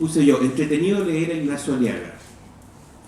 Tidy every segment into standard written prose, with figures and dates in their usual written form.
puse yo, entretenido leer a Ignacio Aliaga.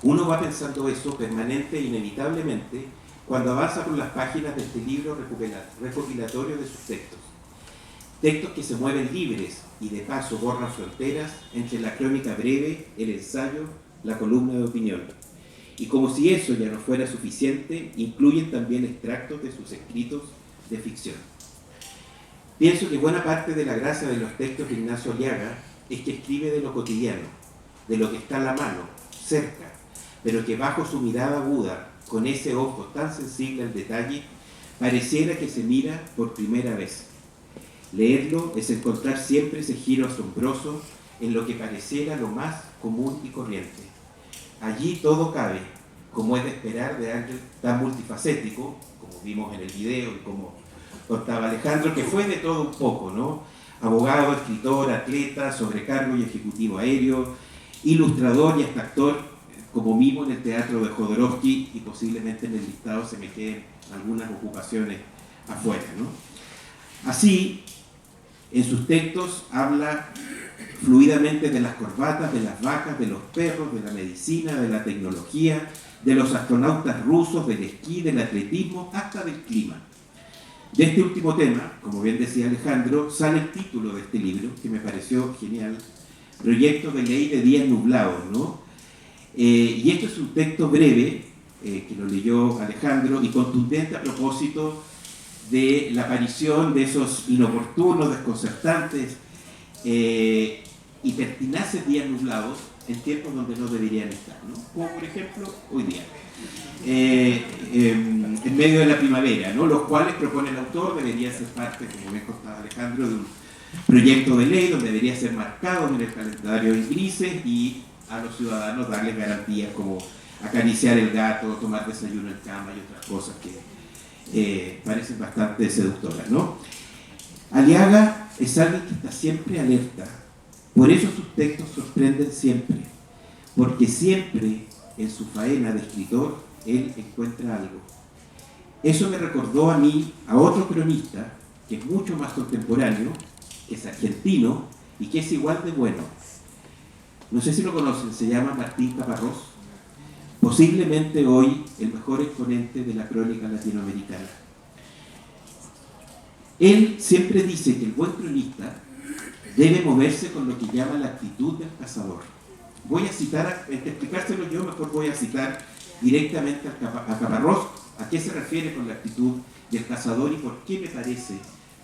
Uno va pensando eso permanente e inevitablemente cuando avanza por las páginas de este libro recopilatorio de sus textos. Textos que se mueven libres y de paso borran fronteras entre la crónica breve, el ensayo, la columna de opinión. Y como si eso ya no fuera suficiente, incluyen también extractos de sus escritos de ficción. Pienso que buena parte de la gracia de los textos de Ignacio Aliaga es que escribe de lo cotidiano, de lo que está a la mano, cerca, pero que bajo su mirada aguda, con ese ojo tan sensible al detalle, pareciera que se mira por primera vez. Leerlo es encontrar siempre ese giro asombroso en lo que pareciera lo más común y corriente. Allí todo cabe, como es de esperar de alguien tan multifacético, como vimos en el video y como contaba Alejandro, que fue de todo un poco, ¿no? Abogado, escritor, atleta, sobrecargo y ejecutivo aéreo, ilustrador y hasta actor, como mimo en el teatro de Jodorowsky, y posiblemente en el listado se me queden algunas ocupaciones afuera, ¿no? Así, en sus textos habla fluidamente de las corbatas, de las vacas, de los perros, de la medicina, de la tecnología, de los astronautas rusos, del esquí, del atletismo, hasta del clima. De este último tema, como bien decía Alejandro, sale el título de este libro, que me pareció genial, Proyecto de Ley de Días Nublados, ¿no? Y esto es un texto breve, que lo leyó Alejandro, y contundente a propósito de la aparición de esos inoportunos, desconcertantes y pertinaces días nublados en tiempos donde no deberían estar, ¿no? Como por ejemplo hoy día, en medio de la primavera, ¿no? Los cuales, propone el autor, debería ser parte, como me contaba Alejandro, de un proyecto de ley donde debería ser marcado en el calendario en grises y a los ciudadanos darles garantías como acariciar el gato, tomar desayuno en cama y otras cosas que parecen bastante seductoras, ¿no? Aliaga es alguien que está siempre alerta, por eso sus textos sorprenden siempre, porque siempre en su faena de escritor él encuentra algo. Eso me recordó a mí a otro cronista que es mucho más contemporáneo, que es argentino y que es igual de bueno. No sé si lo conocen, se llama Martín Caparrós, posiblemente hoy el mejor exponente de la crónica latinoamericana. Él siempre dice que el buen cronista debe moverse con lo que llama la actitud del cazador. Voy a citar, entre explicárselo yo, mejor voy a citar directamente a Caparrós, a qué se refiere con la actitud del cazador y por qué me parece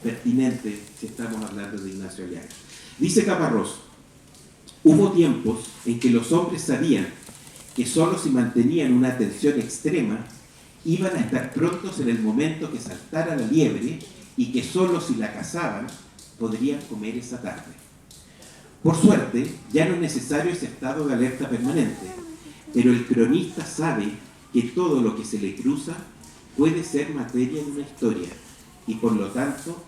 pertinente si estamos hablando de Ignacio Aliaga. Dice Caparrós: hubo tiempos en que los hombres sabían que solo si mantenían una atención extrema iban a estar prontos en el momento que saltara la liebre y que solo si la cazaban podrían comer esa tarde. Por suerte, ya no es necesario ese estado de alerta permanente, pero el cronista sabe que todo lo que se le cruza puede ser materia de una historia y por lo tanto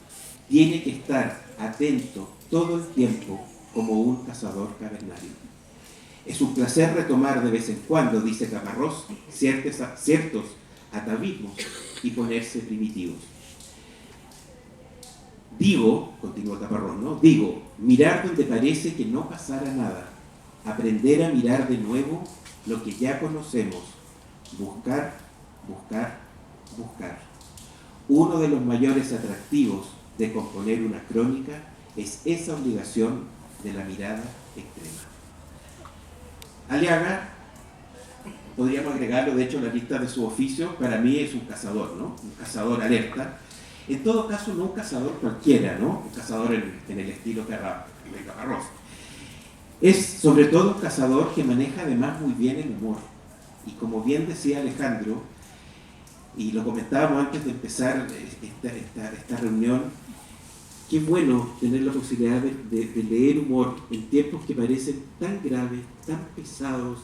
tiene que estar atento todo el tiempo como un cazador cavernario. Es un placer retomar de vez en cuando, dice Caparrós, ciertos atavismos y ponerse primitivos. Digo, continúa Caparrós, ¿no? Digo, mirar donde parece que no pasara nada, aprender a mirar de nuevo lo que ya conocemos, buscar, buscar, buscar. Uno de los mayores atractivos de componer una crónica es esa obligación de la mirada extrema. Aliaga, podríamos agregarlo de hecho a la lista de su oficio, para mí es un cazador, ¿no? Un cazador alerta. En todo caso, no un cazador cualquiera, ¿no? Un cazador en el estilo de Caparrós. Es sobre todo un cazador que maneja además muy bien el humor. Y como bien decía Alejandro, y lo comentábamos antes de empezar esta reunión, qué bueno tener la posibilidad de leer humor en tiempos que parecen tan graves, tan pesados,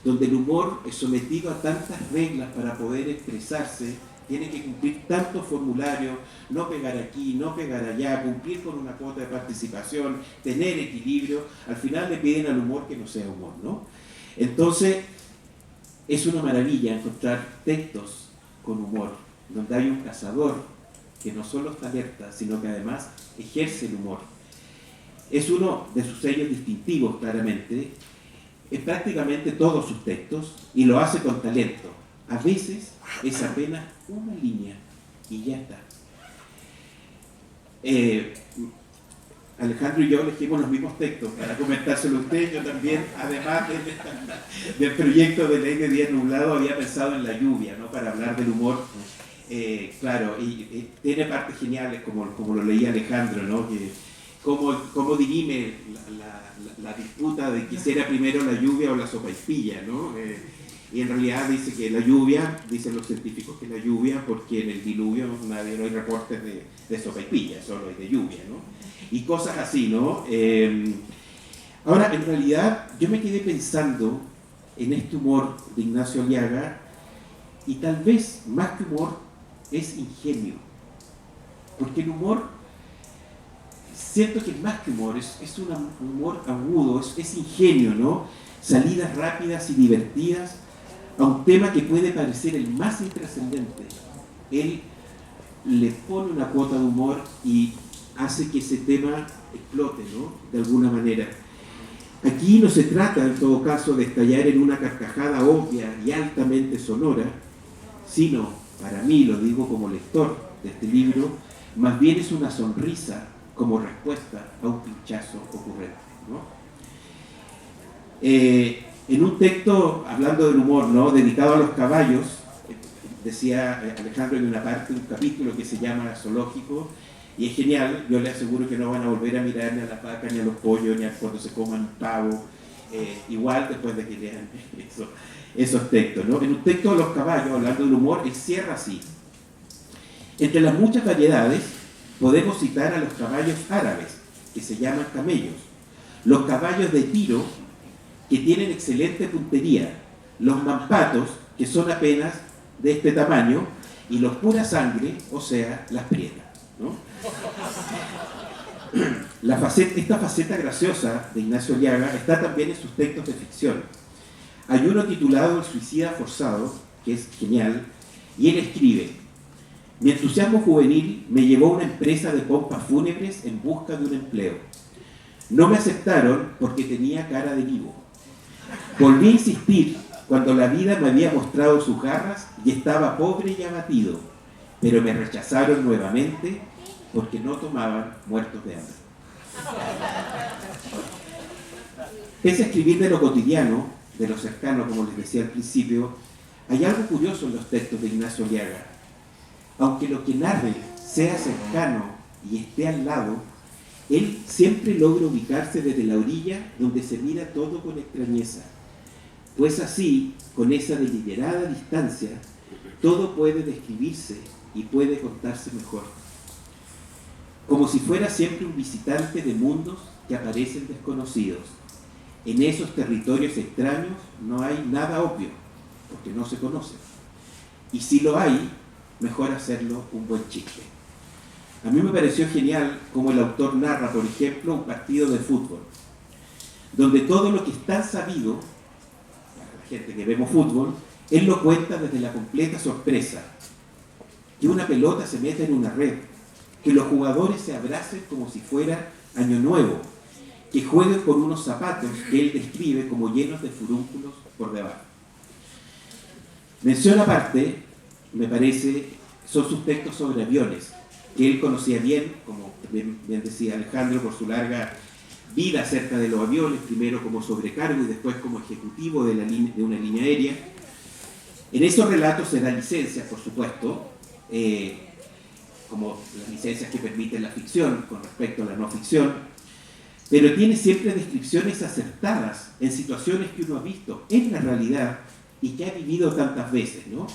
donde el humor es sometido a tantas reglas para poder expresarse, tiene que cumplir tantos formularios, no pegar aquí, no pegar allá, cumplir con una cuota de participación, tener equilibrio. Al final le piden al humor que no sea humor, ¿no? Entonces, es una maravilla encontrar textos con humor, donde hay un cazador que no solo está alerta, sino que además ejerce el humor. es uno de sus sellos distintivos, claramente, en prácticamente todos sus textos, y lo hace con talento. A veces es apenas una línea y ya está. Alejandro y yo elegimos los mismos textos para comentárselo a usted. Yo también, además del proyecto de ley de Día Nublado, había pensado en la lluvia, ¿no? Para hablar del humor. Claro, y tiene partes geniales, como lo leía Alejandro, ¿no? Que cómo dirime la disputa de que si era primero la lluvia o la sopaipilla, ¿no? Y en realidad dice que la lluvia, dicen los científicos que la lluvia, porque en el diluvio no hay reportes de sopaipilla, solo hay de lluvia, ¿no? Y cosas así, ¿no? Ahora, en realidad, yo me quedé pensando en este humor de Ignacio Aliaga, y tal vez, más que humor, es ingenio. Porque el humor, siento que es más que humor, es un humor agudo, es ingenio, ¿no? Salidas rápidas y divertidas a un tema que puede parecer el más intrascendente. Él le pone una cuota de humor y hace que ese tema explote, ¿no? De alguna manera. Aquí no se trata, en todo caso, de estallar en una carcajada obvia y altamente sonora, sino, para mí, lo digo como lector de este libro, más bien es una sonrisa como respuesta a un pinchazo ocurrente, ¿no? En un texto, hablando del humor, ¿no? Dedicado a los caballos, decía Alejandro en una parte, un capítulo que se llama Zoológico, y es genial. Yo les aseguro que no van a volver a mirar ni a las vacas, ni a los pollos, ni a cuando se coman pavo, igual después de que lean esos textos, ¿no? En un texto de los caballos, hablando del humor, él cierra así: entre las muchas variedades podemos citar a los caballos árabes, que se llaman camellos, los caballos de tiro, que tienen excelente puntería, los mampatos, que son apenas de este tamaño, y los pura sangre, o sea, las prietas, ¿no? Esta faceta graciosa de Ignacio Aliaga está también en sus textos de ficción. Hay uno titulado El suicida forzado, que es genial, y él escribe: mi entusiasmo juvenil me llevó a una empresa de pompas fúnebres en busca de un empleo. No me aceptaron porque tenía cara de vivo. Volví a insistir cuando la vida me había mostrado sus garras y estaba pobre y abatido, pero me rechazaron nuevamente porque no tomaban muertos de hambre. Pese a escribir de lo cotidiano, de lo cercano, como les decía al principio, hay algo curioso en los textos de Ignacio Aliaga. Aunque lo que narre sea cercano y esté al lado, él siempre logra ubicarse desde la orilla donde se mira todo con extrañeza, pues así, con esa deliberada distancia, todo puede describirse y puede contarse mejor. Como si fuera siempre un visitante de mundos que aparecen desconocidos. En esos territorios extraños no hay nada obvio, porque no se conocen. Y si lo hay, mejor hacerlo un buen chiste. A mí me pareció genial como el autor narra, por ejemplo, un partido de fútbol, donde todo lo que es tan sabido, para la gente que vemos fútbol, él lo cuenta desde la completa sorpresa. Que una pelota se meta en una red, que los jugadores se abracen como si fuera Año Nuevo, que jueguen con unos zapatos que él describe como llenos de furúnculos por debajo. Mención aparte, me parece, son sus textos sobre aviones, que él conocía bien, como bien decía Alejandro, por su larga vida acerca de los aviones, primero como sobrecargo y después como ejecutivo de una línea aérea. En esos relatos se dan licencias, por supuesto, como las licencias que permiten la ficción con respecto a la no ficción, pero tiene siempre descripciones acertadas en situaciones que uno ha visto en la realidad y que ha vivido tantas veces, ¿no?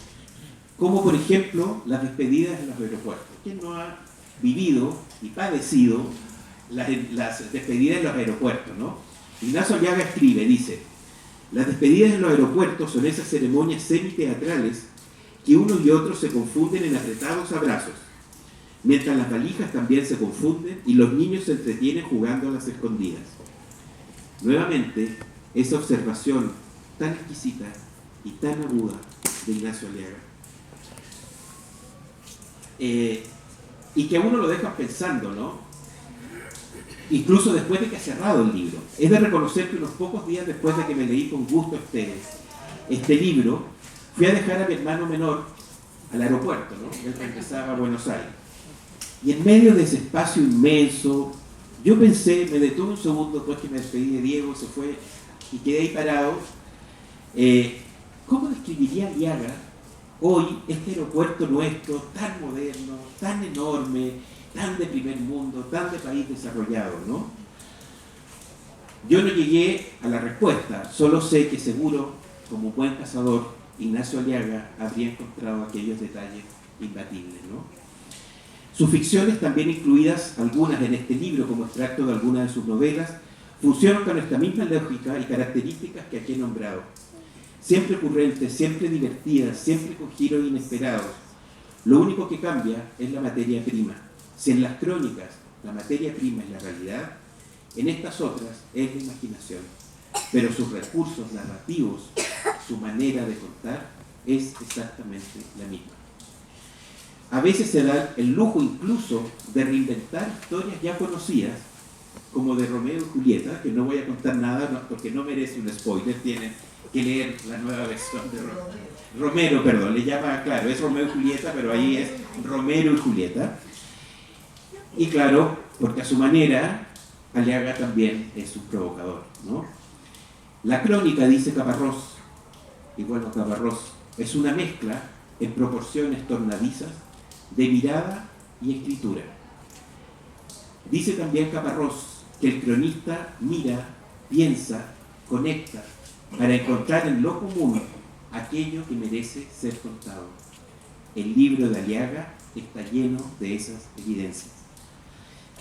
Como por ejemplo las despedidas en los aeropuertos. ¿Quién no ha vivido y padecido las despedidas en los aeropuertos, ¿no? Ignacio Aliaga escribe, dice: las despedidas en los aeropuertos son esas ceremonias semiteatrales que uno y otro se confunden en apretados abrazos, mientras las valijas también se confunden y los niños se entretienen jugando a las escondidas. Nuevamente, esa observación tan exquisita y tan aguda de Ignacio Aliaga. Y que a uno lo deja pensando, ¿no? incluso después de que ha cerrado el libro. Es de reconocer que unos pocos días después de que me leí con gusto este libro, fui a dejar a mi hermano menor al aeropuerto, ¿no? Él regresaba a Buenos Aires. Y en medio de ese espacio inmenso, yo pensé, me detuve un segundo después que me despedí de Diego, se fue, y quedé ahí parado. ¿Cómo describiría Aliaga hoy este aeropuerto nuestro, tan moderno, tan enorme, tan de primer mundo, tan de país desarrollado, ¿no? Yo no llegué a la respuesta, solo sé que seguro, como buen cazador, Ignacio Aliaga habría encontrado aquellos detalles imbatibles, ¿no? Sus ficciones, también incluidas algunas en este libro como extracto de algunas de sus novelas, funcionan con esta misma lógica y características que aquí he nombrado. Siempre ocurrentes, siempre divertidas, siempre con giros inesperados. Lo único que cambia es la materia prima. Si en las crónicas la materia prima es la realidad, en estas otras es la imaginación. Pero sus recursos narrativos, su manera de contar, es exactamente la misma. A veces se da el lujo incluso de reinventar historias ya conocidas, como de Romeo y Julieta, que no voy a contar nada porque no merece un spoiler, tienen que leer la nueva versión de Romero, perdón, le llama, claro, es Romeo y Julieta, pero ahí es Romero y Julieta. Y claro, porque a su manera, Aliaga también es un provocador, ¿no? La crónica, dice Caparrós, y bueno, Caparrós, es una mezcla en proporciones tornadizas de mirada y escritura. Dice también Caparrós que el cronista mira, piensa, conecta para encontrar en lo común aquello que merece ser contado. El libro de Aliaga está lleno de esas evidencias.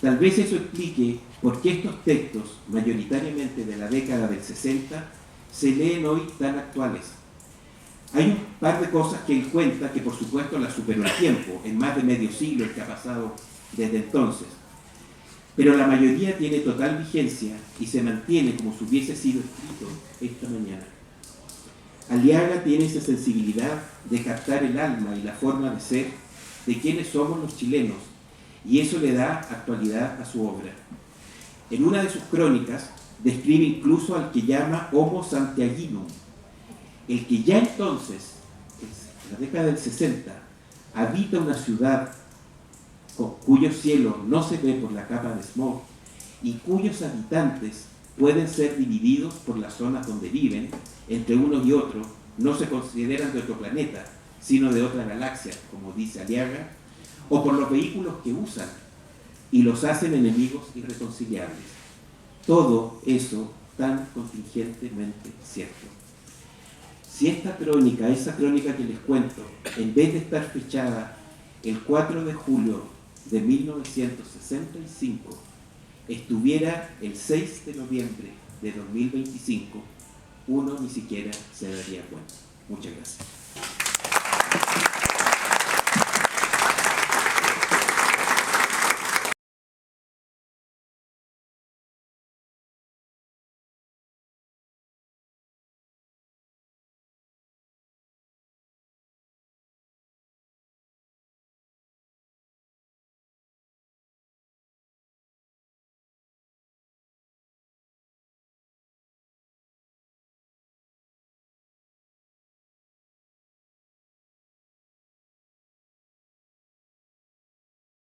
Tal vez eso explique por qué estos textos, mayoritariamente de la década del 60, se leen hoy tan actuales. Hay un par de cosas que él cuenta que por supuesto las superó el tiempo, en más de medio siglo el que ha pasado desde entonces. Pero la mayoría tiene total vigencia y se mantiene como si hubiese sido escrito esta mañana. Aliaga tiene esa sensibilidad de captar el alma y la forma de ser de quienes somos los chilenos, y eso le da actualidad a su obra. En una de sus crónicas describe incluso al que llama Homo Santiaginum, el que ya entonces, en la década del 60, habita una ciudad cuyo cielo no se ve por la capa de smog y cuyos habitantes pueden ser divididos por las zonas donde viven, entre unos y otros, no se consideran de otro planeta, sino de otra galaxia, como dice Aliaga, o por los vehículos que usan y los hacen enemigos irreconciliables. Todo eso tan contingentemente cierto. Si esta crónica, esa crónica que les cuento, en vez de estar fechada el 4 de julio de 1965, estuviera el 6 de noviembre de 2025, uno ni siquiera se daría cuenta. Muchas gracias.